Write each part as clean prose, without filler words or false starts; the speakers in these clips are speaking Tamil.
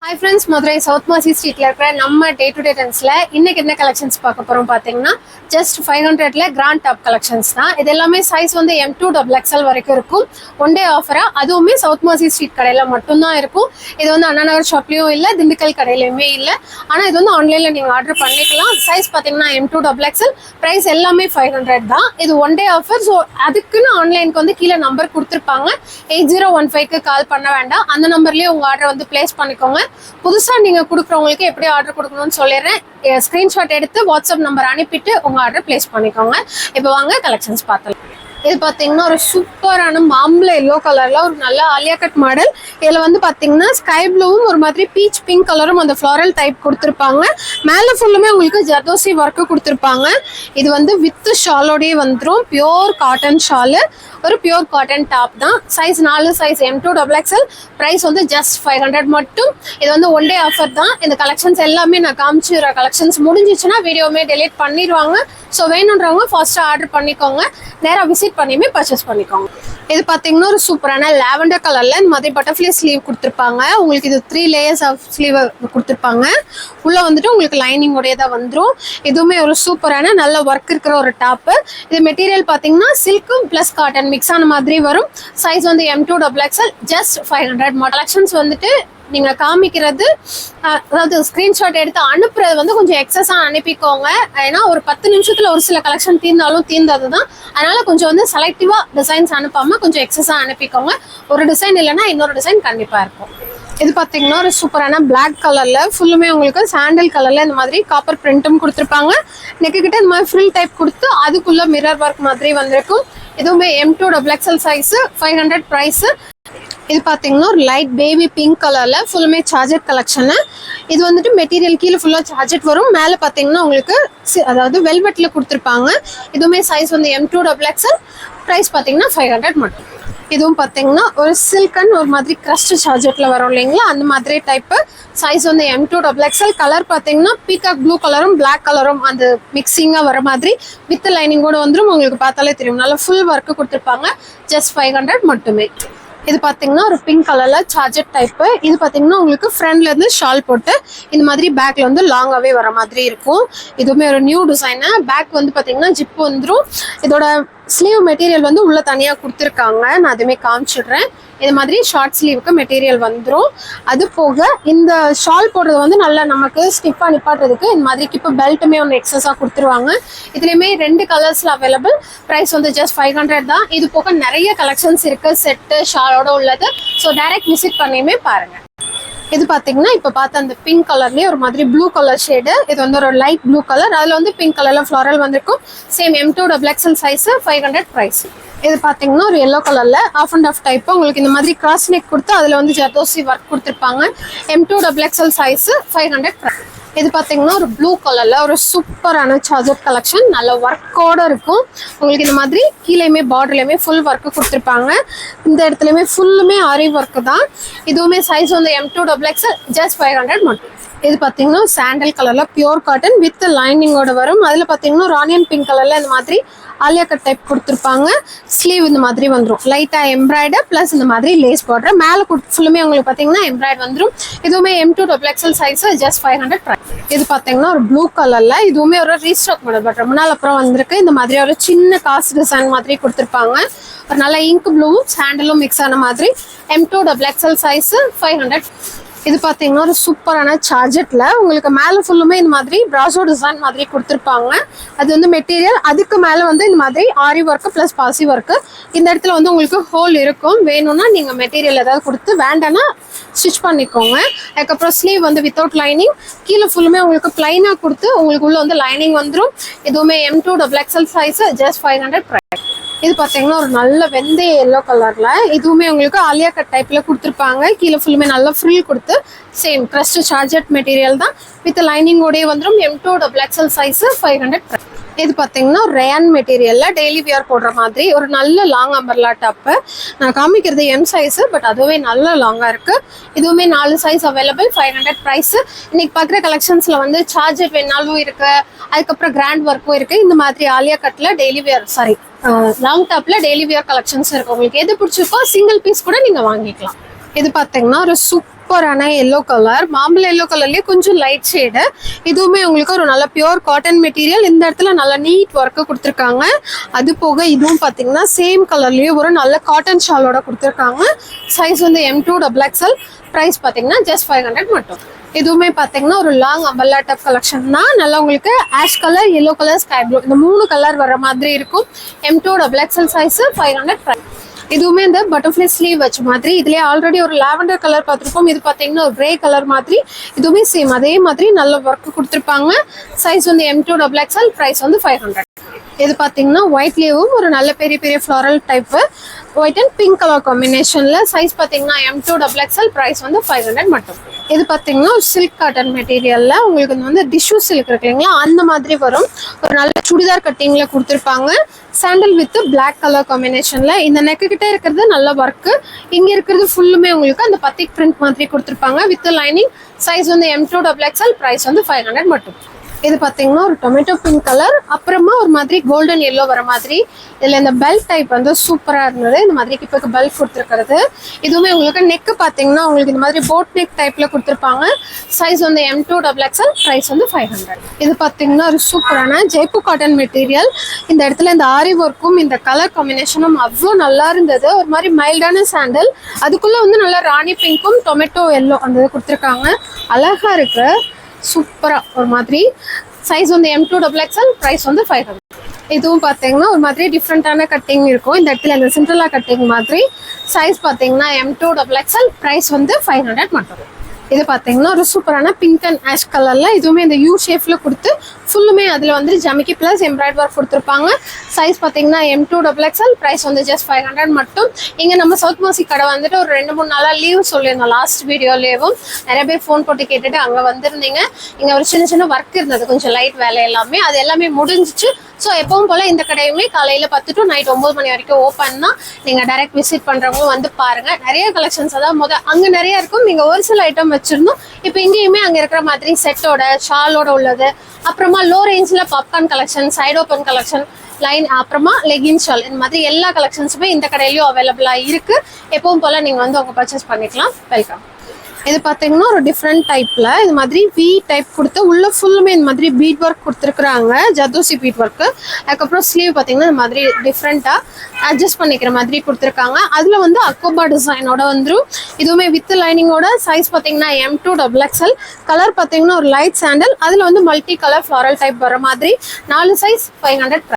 Hi friends, Madurai South Maasi Street la irukra நம்ம டே டு டே ட்ரெண்ட்ஸ் ல இன்னைக்கு என்ன கலெக்ஷன்ஸ் பார்க்க போறோம் பாத்தீங்கன்னா ஜஸ்ட் 500 ல கிராண்ட் டாப் கலெக்ஷன்ஸ் தான். இது எல்லாமே சைஸ் வந்து M2 XXL வரைக்கும் இருக்கும். ஒன் டே ஆஃபரா அதுவுமே சவுத் மாசி ஸ்ட்ரீட் கடையில மட்டும் தான் இருக்கும். இது வந்து அண்ணா நகர் ஷாப்லயும் இல்ல, திண்டுக்கல் கடையிலயுமே இல்ல. ஆனா இது வந்து ஆன்லைன்ல நீங்க ஆர்டர் பண்ணிக்கலாம். சைஸ் பாத்தீங்கன்னா M2 XXL, பிரைஸ் எல்லாமே 500 தான். இது ஒன் டே ஆஃபர். ஸோ அதுக்குன்னு ஆன்லைனுக்கு வந்து கீழே நம்பர் கொடுத்துருப்பாங்க. 8015க்கு கால் பண்ண வேண்டாம். அந்த நம்பர்லயே உங்க ஆர்டர் வந்து பிளேஸ் பண்ணிக்கோங்க. புதுசா நீங்க கொடுக்குறவங்களுக்கு எப்படி ஆர்டர் கொடுக்கணும்னு சொல்லிடுறேன். ஸ்கிரீன்ஷாட் எடுத்து வாட்ஸ்அப் நம்பர் அனுப்பிட்டு உங்க ஆர்டர் பிளேஸ் பண்ணிக்கோங்க. இப்போ வாங்க கலெக்ஷன்ஸ் பார்த்தலாம். இது பாத்தீங்கன்னா ஒரு சூப்பரான மாம்பழ எல்லோ கலர்ல ஒரு நல்ல ஆலியா கட் மாடல். இதுல வந்து பாத்தீங்கன்னா ஸ்கை ப்ளூவும் ஒரு மாதிரி பீச் பிங்க் கலரும் அந்த ஃப்ளாரல் டைப் கொடுத்துருப்பாங்க. மேல ஃபுல்லுமே உங்களுக்கு ஜர்தோசி ஒர்க்கு கொடுத்துருப்பாங்க. இது வந்து வித் ஷாலோடய வந்துடும். பியோர் காட்டன் ஷாலு, ஒரு பியோர் காட்டன் டாப் தான். Size 4 size M2 XXL. Price வந்து ஜஸ்ட் 500 மட்டும். இது வந்து ஒன் டே ஆஃபர் தான். இந்த கலெக்ஷன்ஸ் எல்லாமே நான் காமிச்சிடுற கலெக்ஷன்ஸ் முடிஞ்சிச்சுன்னா வீடியோமே டெலீட் பண்ணிடுவாங்க. ஸோ வேணுன்றவங்க ஃபர்ஸ்ட் ஆர்டர் பண்ணிக்கோங்க, நேராக விசிட் பண்ணியுமே பர்ச்சேஸ் பண்ணிக்கோங்க. இது பார்த்தீங்கன்னா ஒரு சூப்பரான லாவெண்டர் கலர்ல இந்த மாதிரி பட்டர்ஃப்ளை ஸ்லீவ் கொடுத்துருப்பாங்க. உங்களுக்கு இது 3 லேயர்ஸ் ஆஃப் ஸ்லீவ் கொடுத்துருப்பாங்க. உள்ள வந்துட்டு உங்களுக்கு லைனிங் உடையதான் வந்துடும். இதுவுமே ஒரு சூப்பரான நல்ல ஒர்க் இருக்கிற ஒரு டாப்பு. இது மெட்டீரியல் பார்த்தீங்கன்னா சில்க்கும் பிளஸ் காட்டன் மிக்ஸ் ஆன மாதிரி வரும். சைஸ் வந்து M2 XXL, ஜஸ்ட் 500. கலெக்ஷன்ஸ் வந்துட்டு நீங்க காமிக்கிறது, அதாவது ஸ்கிரீன்ஷாட் எடுத்து அனுப்புறது வந்து கொஞ்சம் எக்ஸஸா அனுப்பிக்கோங்க. ஏன்னா ஒரு 10 நிமிஷத்துல ஒரு சில கலெக்ஷன் தீர்ந்தாலும் தீர்ந்தது தான். அதனால கொஞ்சம் வந்து செலக்டிவா டிசைன்ஸ் அனுப்பாம கொஞ்சம் எக்ஸஸா அனுப்பிக்கோங்க. ஒரு டிசைன் இல்லைன்னா இன்னொரு டிசைன் கண்டிப்பா இருக்கும். இது பார்த்தீங்கன்னா ஒரு சூப்பரான பிளாக் கலர்ல ஃபுல்லுமே உங்களுக்கு சாண்டல் கலர்ல இந்த மாதிரி காப்பர் பிரிண்ட்டும் கொடுத்துருப்பாங்க. நெக்கு கிட்ட இந்த மாதிரி ஃப்ரில் டைப் கொடுத்து அதுக்குள்ள மிரர் ஒர்க் மாதிரி வந்திருக்கும். இதுவுமே M2 XXL சைஸ், 500 பிரைஸ். இது பார்த்தீங்கன்னா ஒரு லைட் பேபி பிங்க் கலர்ல ஃபுல்லுமே சார்ஜர் கலெக்ஷனு. இது வந்துட்டு மெட்டீரியல் கீழே ஃபுல்லாக சார்ஜெட் வரும். மேலே பார்த்தீங்கன்னா உங்களுக்கு அதாவது வெல்வெட்டில் கொடுத்துருப்பாங்க. இதுவுமே சைஸ் வந்து M2 XXL. ப்ரைஸ் பார்த்தீங்கன்னா 500 மட்டும். இதுவும் பார்த்தீங்கன்னா ஒரு சில்கன் ஒரு மாதிரி கிரஸ்ட் சார்ஜெட்டில் வரும் இல்லைங்களா, அந்த மாதிரி டைப்பு. சைஸ் வந்து M2 XXL. கலர் பார்த்தீங்கன்னா பீகாக் ப்ளூ கலரும் பிளாக் கலரும் அந்த மிக்சிங்காக வர மாதிரி வித் லைனிங் கூட வந்துடும். உங்களுக்கு பார்த்தாலே தெரியும், நல்லா ஃபுல் ஒர்க்கு கொடுத்துருப்பாங்க. ஜஸ்ட் 500 மட்டுமே. இது பார்த்தீங்கன்னா ஒரு பிங்க் கலர்ல சார்ஜர் டைப்பு. இது பார்த்தீங்கன்னா உங்களுக்கு ஃப்ரண்ட்ல இருந்து ஷால் போட்டு இந்த மாதிரி பேக்ல வந்து லாங்காவே வர மாதிரி இருக்கும். இதுவுமே ஒரு நியூ டிசைனு. பேக் வந்து பார்த்தீங்கன்னா ஜிப் வந்துடும். இதோட ஸ்லீவ் மெட்டீரியல் வந்து உள்ள தனியாக கொடுத்துருக்காங்க. நான் அதுவுமே காமிச்சிடுறேன். இது மாதிரி ஷார்ட் ஸ்லீவுக்கு மெட்டீரியல் வந்துடும். அது போக இந்த ஷால் போடுறது வந்து நல்லா நமக்கு ஸ்டிஃபாக நிப்பாட்டுறதுக்கு இந்த மாதிரி கிப்பு பெல்ட்டுமே ஒன்று எக்ஸஸாக கொடுத்துருவாங்க. இதுலேயுமே 2 கலர்ஸில் அவைலபிள். ப்ரைஸ் வந்து ஜஸ்ட் 500 தான். இது போக நிறைய கலெக்ஷன்ஸ் இருக்குது செட்டு ஷாலோட உள்ளது. ஸோ டைரக்ட் விசிட் பண்ணியுமே பாருங்கள். இது பார்த்தீங்கன்னா இப்போ பார்த்த அந்த பிங்க் கலர்லேயே ஒரு மாதிரி ப்ளூ கலர் ஷேடு. இது வந்து ஒரு லைட் ப்ளூ கலர். அதில் வந்து பிங்க் கலரில் ஃப்ளாரல் வந்திருக்கும். Same M2 XXL size, 500 price. இது பார்த்தீங்கன்னா ஒரு எல்லோ கலரில் ஆஃப் அண்ட் ஆஃப் டைப்பு. உங்களுக்கு இந்த மாதிரி கிராஸ் நெக் கொடுத்து அதில் வந்து ஜர்தோசி ஒர்க் கொடுத்துருப்பாங்க. M2 XXL size, 500 price. இது பார்த்தீங்கன்னா ஒரு ப்ளூ கலர்ல ஒரு சூப்பரான சார்ஜர் கலெக்ஷன். நல்ல ஒர்க்கோட இருக்கும். உங்களுக்கு இந்த மாதிரி கீழேயுமே பார்டர்லையுமே ஃபுல் ஒர்க்கு கொடுத்துருப்பாங்க. இந்த இடத்துலையுமே ஃபுல்லுமே ஆரி ஒர்க்கு தான். இதுவுமே சைஸ் வந்து M2 XXL, ஜஸ்ட் 500 மட்டும். இது பார்த்தீங்கன்னா சாண்டல் கலர்ல பியோர் காட்டன் வித் லைனிங்கோட வரும். அதில் பார்த்தீங்கன்னா ஒரு ஆனியன் பிங்க் கலர்ல இந்த மாதிரி ஆலியா கட் டைப் கொடுத்துருப்பாங்க. ஸ்லீவ் இந்த மாதிரி வந்துடும். லைட்டாக எம்ப்ராய்டர் ப்ளஸ் இந்த மாதிரி லேஸ் பார்டர். மேலே ஃபுல்லுமே உங்களுக்கு பார்த்தீங்கன்னா எம்ப்ராய்டர் வந்துடும். இதுவுமே M2 XXL size, just 500 price. இது பார்த்தீங்கன்னா ஒரு ப்ளூ கலர்ல இதுவுமே ஒரு ரீஸ்டாக் மாடல், பட் ரொம்ப நாள் அப்புறம் வந்திருக்கு. இந்த மாதிரி ஒரு சின்ன காஸ்ட் டிசைன் மாதிரி கொடுத்துருப்பாங்க. ஒரு நல்ல இங்க் ப்ளூவும் சாண்டலும் மிக்ஸ் ஆன மாதிரி. M2 XXL size, 500. இது பார்த்தீங்கன்னா ஒரு சூப்பரான சார்ஜெட்டில் உங்களுக்கு மேலே ஃபுல்லுமே இந்த மாதிரி ப்ராசோ டிசைன் மாதிரி கொடுத்துருப்பாங்க. அது வந்து மெட்டீரியல். அதுக்கு மேலே வந்து இந்த மாதிரி ஆரி ஒர்க்கு ப்ளஸ் பாசி ஒர்க்கு. இந்த இடத்துல வந்து உங்களுக்கு ஹோல் இருக்கும். வேணும்னா நீங்கள் மெட்டீரியல் ஏதாவது கொடுத்து, வேண்டாம்னா ஸ்டிச் பண்ணிக்கோங்க. அதுக்கப்புறம் ஸ்லீவ் வந்து வித்தவுட் லைனிங். கீழே ஃபுல்லுமே உங்களுக்கு பிளைனாக கொடுத்து உங்களுக்கு உள்ள வந்து லைனிங் வந்துடும். இதுவுமே M2 XXL size, just 500 price. இது பார்த்தீங்கன்னா ஒரு நல்ல வெந்தய எல்லோ கலர்ல இதுவுமே உங்களுக்கு ஆலியா கட் டைப்ல கொடுத்துருப்பாங்க. கீழே ஃபுல்லுமே நல்ல ஃப்ரில் கொடுத்து சேம் கிரஸ்ட் சார்ஜெட் மெட்டீரியல் தான் வித் லைனிங்கோடய வந்துடும். M2 XXL size, 500 price. இது பார்த்தீங்கன்னா ரேன் மெட்டீரியல்ல டெய்லி வியர் போடுற மாதிரி ஒரு நல்ல லாங் அம்பர்லா டாப்பு. நான் காமிக்கிறது M சைஸு, பட் அதுவே நல்ல லாங்காக இருக்குது. இதுவுமே 4 சைஸ் அவைலபிள், 500 ப்ரைஸு. இன்னைக்கு பார்க்குற கலெக்ஷன்ஸில் வந்து சார்ஜர் வேணாலும் இருக்குது, அதுக்கப்புறம் கிராண்ட் ஒர்க்கும் இருக்குது. இந்த மாதிரி ஆலியா கட்டில் டெய்லி வியர் லாங் டாப்பில் டெய்லி வியர் கலெக்ஷன்ஸ் இருக்குது. உங்களுக்கு எது பிடிச்சிருக்கோ சிங்கிள் பீஸ் கூட நீங்கள் வாங்கிக்கலாம். இது பார்த்தீங்கன்னா ஒரு சூப்பர் சூப்பரான எல்லோ கலர், மாம்பழ எல்லோ கலர்லயே கொஞ்சம் லைட் ஷேடு. இதுவுமே உங்களுக்கு ஒரு நல்ல பியூர் காட்டன் மெட்டீரியல். இந்த இடத்துல நல்ல நீட் ஒர்க்கு கொடுத்துருக்காங்க. அது போக இதுவும் பார்த்தீங்கன்னா சேம் கலர்லயே ஒரு நல்ல காட்டன் ஷாலோட கொடுத்துருக்காங்க. சைஸ் வந்து M2XXL. ப்ரைஸ் பார்த்தீங்கன்னா ஜஸ்ட் 500 மட்டும். இதுவுமே பார்த்தீங்கன்னா ஒரு லாங் அம்பர்லா டாப் கலெக்ஷன் தான். நல்லா உங்களுக்கு ash colour, yellow colour, sky blue இந்த 3 கலர் வர மாதிரி இருக்கும். M2XXL size 500 price. இதுவுமே இந்த பட்டர்ஃப்ளை ஸ்லீவ் வச்ச மாதிரி. இதுலேயே ஆல்ரெடி ஒரு லாவெண்டர் கலர் பார்த்துருப்போம். இது பார்த்தீங்கன்னா ஒரு கிரே கலர் மாதிரி. இதுவுமே சேம் அதே மாதிரி நல்ல ஒர்க் கொடுத்துருப்பாங்க. சைஸ் வந்து M2XXL. ப்ரைஸ் வந்து 500. இது பார்த்தீங்கன்னா ஒயிட்லேயும் ஒரு நல்ல பெரிய பெரிய floral type, white and pink colour காம்பினேஷனில். சைஸ் பார்த்தீங்கன்னா M2XXL. ப்ரைஸ் வந்து 500 மட்டும். இது பார்த்தீங்கன்னா ஒரு சில்க் காட்டன் மெட்டீரியலில் உங்களுக்கு வந்து டிஷ்யூ சில்க் இருக்கு இல்லைங்களா, அந்த மாதிரி வரும். ஒரு நல்ல சுடிதார் கட்டிங்கில் கொடுத்துருப்பாங்க. சாண்டல் வித் பிளாக் கலர் காம்பினேஷனில். இந்த நெக்கு கிட்டே இருக்கிறது நல்ல ஒர்க்கு, இங்கே இருக்கிறது ஃபுல்லுமே உங்களுக்கு அந்த பத்திக் பிரிண்ட் மாதிரி கொடுத்துருப்பாங்க வித் லைனிங். சைஸ் வந்து M2XXL. ப்ரைஸ் வந்து 500 மட்டும். இது பார்த்தீங்கன்னா ஒரு டொமேட்டோ பிங்க் கலர், அப்புறமா ஒரு மாதிரி கோல்டன் எல்லோ வர மாதிரி. இதில் இந்த பெல்ட் டைப் வந்து சூப்பராக இருந்தது. இந்த மாதிரி இப்போ பெல்ட் கொடுத்துருக்கிறது. இதுவுமே உங்களுக்கு நெக்கு பார்த்தீங்கன்னா உங்களுக்கு இந்த மாதிரி போட் நெக் டைப்பில் கொடுத்துருப்பாங்க. சைஸ் வந்து M2XXL. ப்ரைஸ் வந்து 500. இது பார்த்தீங்கன்னா ஒரு சூப்பரான ஜெய்ப்பூர் காட்டன் மெட்டீரியல். இந்த இடத்துல இந்த ஆரி ஒர்க்கும் இந்த கலர் காம்பினேஷனும் அவ்வளோ நல்லா இருந்தது. ஒரு மாதிரி மைல்டான சாண்டல், அதுக்குள்ளே வந்து நல்லா ராணி பிங்க்கும் டொமேட்டோ எல்லோ அந்த இது கொடுத்துருக்காங்க. அழகாக இருக்கு, சூப்பரா ஒரு மாதிரி. சைஸ் வந்து M2XXL. ப்ரைஸ் வந்து 500. இதுவும் பார்த்தீங்கன்னா ஒரு மாதிரி டிஃப்ரெண்டான கட்டிங் இருக்கும். இந்த இடத்துல இந்த சிண்ட்ரெல்லா கட்டிங் மாதிரி. சைஸ் பார்த்தீங்கன்னா M2XXL. ப்ரைஸ் வந்து 500 மட்டும். இது பார்த்தீங்கன்னா ஒரு சூப்பரான பிங்க் அண்ட் ஆஷ் கலரில். இதுவுமே இந்த யூ ஷேப்பில் கொடுத்து ஃபுல்லுமே அதில் வந்து ஜமிக்கி ப்ளஸ் எம்ப்ராய்டரி ஒர்க் கொடுத்துருப்பாங்க. சைஸ் பார்த்தீங்கன்னா M2XXL. ப்ரைஸ் வந்து ஜஸ்ட் 500 மட்டும். இங்கே நம்ம சவுத் மாசி கடை வந்துட்டு ஒரு 2-3 நாளாக லீவ் சொல்லியிருந்தோம். லாஸ்ட் வீடியோலேயும் நிறைய பேர் ஃபோன் போட்டு கேட்டுட்டு அங்கே வந்திருந்தீங்க. இங்கே ஒரு சின்ன சின்ன ஒர்க் இருந்தது, கொஞ்சம் லைட் வேலை எல்லாமே, அது எல்லாமே முடிஞ்சிச்சு. ஸோ எப்பவும் போல் இந்த கடையுமே காலையில் 10 to night 9 மணி வரைக்கும் ஓப்பன் தான். நீங்கள் டைரக்ட் விசிட் பண்ணுறவங்களும் வந்து பாருங்கள். நிறைய கலெக்ஷன்ஸ் அதான் அங்கே நிறைய இருக்கும். நீங்கள் ஒரு சில ஐட்டம் வச்சுருந்தோம். இப்போ இங்கேயுமே அங்கே இருக்கிற மாதிரி செட்டோட ஷாலோட உள்ளது, அப்புறமா லோ ரேஞ்சில் popcorn collection, side open collection, line, அப்புறமா லெகின் ஷால், இந்த மாதிரி எல்லா கலெக்ஷன்ஸுமே இந்த கடையிலையும் அவைலபிளாக இருக்குது. எப்பவும் போல் நீங்கள் வந்து அவங்க பர்ச்சேஸ் பண்ணிக்கலாம். வெல்கம். இது பார்த்தீங்கன்னா ஒரு டிஃப்ரெண்ட் டைப்பில் இது மாதிரி வி டைப் கொடுத்து உள்ள ஃபுல்லுமே இந்த மாதிரி பீட் ஒர்க் கொடுத்துருக்குறாங்க, ஜர்தோசி பீட் ஒர்க்கு. அதுக்கப்புறம் ஸ்லீவ் பார்த்தீங்கன்னா இந்த மாதிரி டிஃப்ரெண்ட்டாக அட்ஜஸ்ட் பண்ணிக்கிற மாதிரி கொடுத்துருக்காங்க. அதில் வந்து அக்கோபா டிசைனோட வந்துடும். இதுவுமே வித் லைனிங்கோட. சைஸ் பார்த்தீங்கன்னா M2XXL. கலர் பார்த்தீங்கன்னா ஒரு லைட் சாண்டல், அதில் வந்து மல்டி கலர் ஃப்ளாரல் டைப் வர மாதிரி. 4 சைஸ் 500.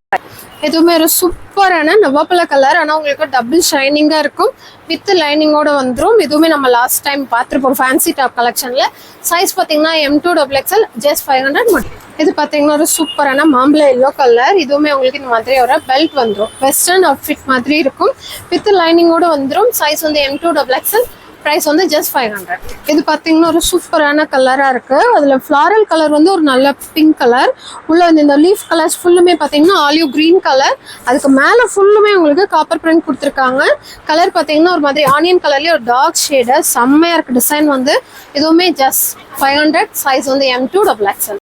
இதுவுமே ஒரு சூப்பரான நவாப்பழ கலர், ஆனால் உங்களுக்கு டபுள் ஷைனிங்காக இருக்கும் வித் லைனிங்கோட வந்துடும். இதுவுமே நம்ம லாஸ்ட் டைம் பார்த்துருப்போம் ஃபேன்சி டாப் கலெக்ஷனில். சைஸ் பார்த்தீங்கன்னா M2XXL. ஜஸ்ட் 500 மட்டும். இது பார்த்தீங்கன்னா ஒரு சூப்பரான மாம்பழ எல்லோ கலர். இதுவுமே உங்களுக்கு இந்த மாதிரி ஒரு பெல்ட் வந்துடும், வெஸ்டர்ன் அவுட்ஃபிட் மாதிரி இருக்கும் வித் லைனிங்கோட வந்துடும். சைஸ் வந்து M2XXL. ப்ரைஸ் வந்து ஜஸ்ட் 500. இது பார்த்தீங்கன்னா ஒரு சூப்பரான கலராக இருக்குது. அதில் ஃப்ளாரல் கலர் வந்து ஒரு நல்ல பிங்க் கலர், உள்ள வந்து இந்த லீஃப் கலர்ஸ் ஃபுல்லுமே பார்த்தீங்கன்னா ஆலிவ் க்ரீன் கலர், அதுக்கு மேலே ஃபுல்லுமே உங்களுக்கு காப்பர் பிரிண்ட் கொடுத்துருக்காங்க. கலர் பார்த்தீங்கன்னா ஒரு மாதிரி ஆனியன் கலர்லேயே ஒரு டார்க் ஷேடு, செம்மையாக இருக்குது டிசைன் வந்து. இதுவுமே ஜஸ்ட் 500. சைஸ் வந்து M2XXL.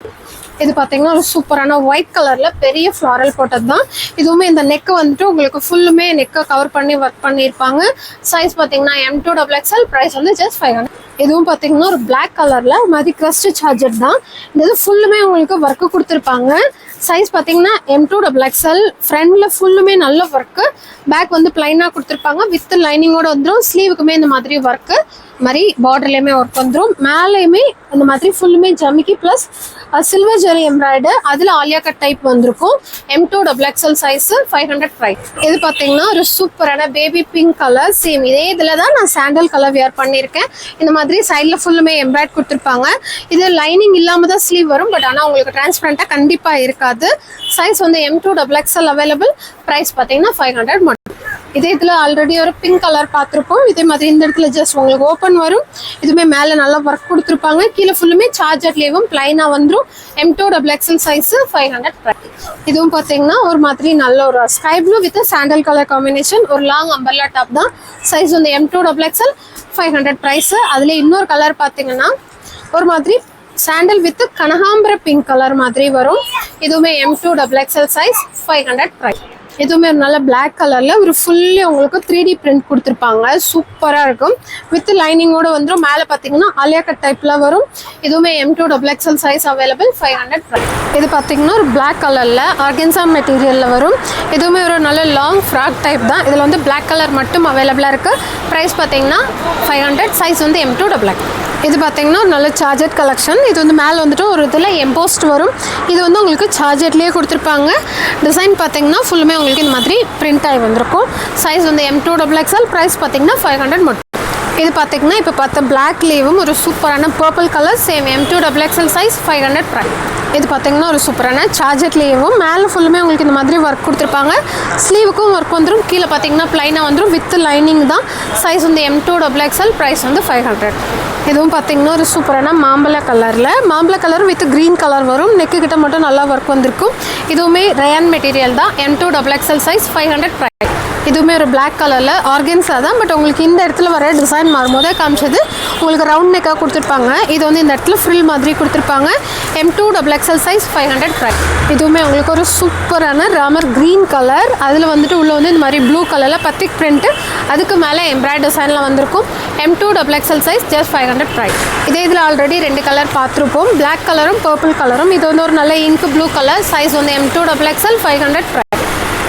இது பார்த்தீங்கன்னா ஒரு சூப்பரான ஒயிட் கலரில் பெரிய ஃப்ளாரல் போட்டது தான். இதுவுமே இந்த நெக்கு வந்துட்டு உங்களுக்கு ஃபுல்லுமே நெக்கை கவர் பண்ணி ஒர்க் பண்ணியிருப்பாங்க. சைஸ் பார்த்தீங்கன்னா M2XXL. ப்ரைஸ் வந்து ஜஸ்ட் 500. இதுவும் பார்த்தீங்கன்னா ஒரு பிளாக் கலரில் ஒரு மாதிரி க்ரஸ்ட் சார்ஜர் தான். இந்த இது ஃபுல்லுமே உங்களுக்கு ஒர்க்கு கொடுத்துருப்பாங்க. சைஸ் பார்த்தீங்கன்னா M2XXL. ஃப்ரண்டில் ஃபுல்லுமே நல்ல ஒர்க்கு, பேக் வந்து பிளைனாக கொடுத்துருப்பாங்க வித் லைனிங்கோட வந்துடும். ஸ்லீவுக்குமே இந்த மாதிரி ஒர்க்கு, மாதிரி பார்டர்லேயுமே ஒர்க் வந்துடும். மேலேயுமே இந்த மாதிரி ஃபுல்லுமே ஜமிக்கி ப்ளஸ் சில்வர் ஜெரி எம்ப்ராய்டர், அதில் ஆலியா கட் டைப் வந்திருக்கும். M2XXL size 500 price. இது பார்த்தீங்கன்னா ஒரு சூப்பரான பேபி பிங்க் கலர். சேம் இதே இதில் தான் நான் சாண்டல் கலர் வியர் பண்ணியிருக்கேன். இந்த மாதிரி சைடில் ஃபுல்லுமே எம்ப்ராய்ட் கொடுத்துருப்பாங்க. இது லைனிங் இல்லாமல் தான் ஸ்லீவ் வரும், பட் ஆனால் உங்களுக்கு டிரான்ஸ்பரண்ட்டாக கண்டிப்பாக இருக்காது. சைஸ் வந்து M2XXL அவைலபிள். ப்ரைஸ் பார்த்தீங்கன்னா 500 மட்டும். இதே இதில் ஆல்ரெடி ஒரு பிங்க் கலர் பார்த்துருப்போம். இதே மாதிரி இந்த இடத்துல ஜஸ்ட் உங்களுக்கு ஓப்பன் வரும். இதுவுமே மேலே நல்லா ஒர்க் கொடுத்துருப்பாங்க. கீழே ஃபுல்லுமே சார்ஜர்லேயும் பிளைனாக வந்துடும். M2XXL size 500 price. இதுவும் பார்த்தீங்கன்னா ஒரு மாதிரி நல்ல ஒரு sky blue with sandal colour combination, ஒரு லாங் அம்பர்லா டாப் தான். சைஸ் வந்து M2XXL. 500 ப்ரைஸு. அதில் இன்னொரு கலர் பார்த்தீங்கன்னா ஒரு மாதிரி சாண்டல் வித் கனகாம்பர பிங்க் கலர் மாதிரி வரும். இதுவுமே M2XXL சைஸ் 500 ப்ரைஸ். எதுவுமே ஒரு நல்ல பிளாக் கலரில் ஒரு ஃபுல்லி உங்களுக்கு 3D பிரிண்ட் கொடுத்துருப்பாங்க. சூப்பராக இருக்கும். வித் லைனிங்கோட வந்துடும். மேலே பார்த்தீங்கன்னா ஆலியா கட் டைப்பில் வரும். இதுவுமே M2 XXL சைஸ் அவைலபிள் 500. இது பார்த்தீங்கன்னா ஒரு பிளாக் கலரில் ஆர்கன்சா மெட்டீரியலில் வரும். இதுவுமே ஒரு நல்ல லாங் ஃப்ராக் டைப் தான். இதில் வந்து பிளாக் கலர் மட்டும் அவைலபிளாக இருக்குது. ப்ரைஸ் பார்த்தீங்கன்னா 500. சைஸ் வந்து M2 XX. இது பார்த்தீங்கன்னா ஒரு நல்ல சார்ஜட் கலெக்ஷன். இது வந்து மேலே வந்துட்டு ஒரு இதில் எம்போஸ்ட் வரும். இது வந்து உங்களுக்கு சார்ஜட்லேயே கொடுத்துருப்பாங்க. டிசைன் பார்த்தீங்கன்னா ஃபுல்லுமே உங்களுக்கு இந்த மாதிரி பிரிண்ட் ஆகி வந்திருக்கும். சைஸ் வந்து M2 XXL. ப்ரைஸ் பார்த்தீங்கன்னா 500 மட்டும். இது பார்த்தீங்கன்னா இப்போ பார்த்த பிளாக் லீவும் ஒரு சூப்பரான purple colour same M2 XXL size 500 price. இது பார்த்தீங்கன்னா ஒரு சூப்பரான சார்ஜட் லீவும் மேலே ஃபுல்லுமே உங்களுக்கு இந்த மாதிரி ஒர்க் கொடுத்துருப்பாங்க. ஸ்லீவுக்கும் ஒர்க் வந்துடும். கீழே பார்த்தீங்கன்னா ப்ளைனாக வந்துடும். வித் லைனிங் தான். சைஸ் வந்து M2 XXL. ப்ரைஸ் வந்து 500. இதுவும் பார்த்தீங்கன்னா ஒரு சூப்பரான மாம்பழ கலர் வித் க்ரீன் கலர் வரும். நெக்கு கிட்ட மட்டும் நல்லா ஒர்க் வந்திருக்கும். இதுவுமே ரயான் மெட்டீரியல் தான். M2 XXL size 500 price. இதுவுமே ஒரு பிளாக் கலரில் ஆர்கன்ஸா தான். பட் உங்களுக்கு இந்த இடத்துல வர டிசைன் மாறும்போதே காமிச்சது உங்களுக்கு ரவுண்ட் நெக்காக கொடுத்துருப்பாங்க. இது வந்து இந்த இடத்துல ஃப்ரில் மாதிரி கொடுத்துருப்பாங்க. M2 XXL size 500 price. இதுவுமே உங்களுக்கு ஒரு சூப்பரான ராமர் க்ரீன் கலர். அதில் வந்துட்டு உள்ள வந்து இந்த மாதிரி ப்ளூ கலரில் பத்திக் பிரிண்ட்டு, அதுக்கு மேலே எம்ப்ராய்ட் டிசைனில் வந்திருக்கும். M2 XXL size just 500 price. இதே இதில் ஆல்ரெடி 2 கலர் பார்த்துருப்போம். பிளாக் கலரும் பர்பிள் கலரும். இது வந்து ஒரு நல்ல இங்க் ப்ளூ கலர். சைஸ் வந்து M2 XXL 500 ப்ரைஸ்.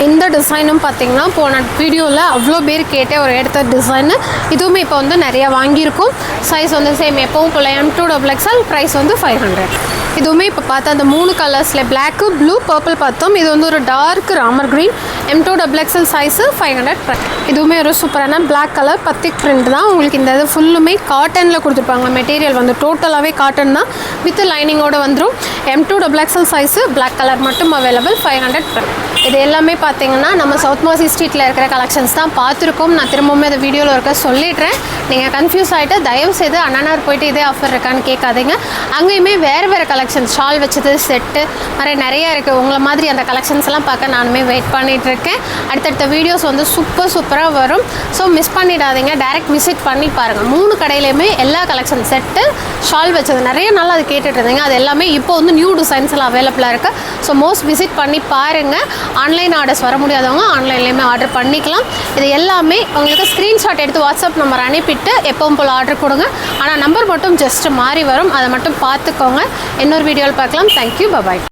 இந்த டிசைனும் பார்த்தீங்கன்னா போன வீடியோவில் அவ்வளோ பேர் கேட்டே ஒரு எடுத்த டிசைனு. இதுவுமே இப்போ வந்து நிறையா வாங்கியிருக்கும். சைஸ் வந்து சேம் எப்பவும் போல் M2 XXL. ப்ரைஸ் வந்து 500. இதுவுமே இப்போ பார்த்தா அந்த 3 கலர்ஸில் பிளாக்கு ப்ளூ பர்பிள் பார்த்தோம். இது வந்து ஒரு dark Ramar green. M2 XXL size 500 price. இதுவுமே ஒரு சூப்பரான பிளாக் கலர் பத்திக் பிரிண்ட் தான். உங்களுக்கு இந்த இது ஃபுல்லுமே காட்டனில் கொடுத்துருப்பாங்க. மெட்டீரியல் வந்து டோட்டலாகவே காட்டன் தான். வித் லைனிங்கோடு வந்துடும். M2 XXL size black colour மட்டும் அவைலபிள் 500 ப்ரைஸ். இது எல்லாமே பார்த்தீங்கன்னா நம்ம சவுத் மாசி ஸ்ட்ரீட்டில் இருக்கிற கலெக்ஷன்ஸ் தான் பார்த்துருக்கோம். நான் திரும்பவுமே இந்த வீடியோவில் இருக்க சொல்லிடுறேன். நீங்கள் கன்ஃபியூஸ் ஆகிட்டு தயவு செய்து அண்ணனார் போயிட்டு இதே ஆஃபர் இருக்கான்னு கேட்காதீங்க. அங்கேயுமே வேறு கலெக்ஷன்ஸ் ஷால் வச்சது செட்டு மாதிரி நிறையா இருக்குது. உங்களை மாதிரி அந்த கலெக்ஷன்ஸ் எல்லாம் பார்க்க நானுமே வெயிட் பண்ணிகிட்ருக்கேன். அடுத்தடுத்த வீடியோஸ் வந்து சூப்பராக வரும். ஸோ மிஸ் பண்ணிடாதீங்க. டைரக்ட் விசிட் பண்ணி பாருங்கள். 3 கடையிலையுமே எல்லா கலெக்ஷன் செட்டு ஷால் வச்சது நிறைய நாள் அது கேட்டுட்டு இருந்தீங்க. அது எல்லாமே இப்போ வந்து நியூ டிசைன்ஸ் எல்லாம் அவைலபிளாக இருக்குது. ஸோ மோஸ்ட் விசிட் பண்ணி பாருங்கள். ஆன்லைன் ஆர்டர்ஸ் வர முடியாதவங்க ஆன்லைன்லேயுமே ஆர்டர் பண்ணிக்கலாம். இது எல்லாமே உங்களுக்கு ஸ்க்ரீன்ஷாட் எடுத்து வாட்ஸ்அப் நம்பர் அனுப்பிட்டு எப்பவும் போல் ஆர்டர் கொடுங்க. ஆனால் நம்பர் மட்டும் ஜஸ்ட் மாறி வரும். அதை மட்டும் பார்த்துக்கோங்க. இன்னொரு வீடியோவில் பார்க்கலாம். தேங்க்யூ. பாய்.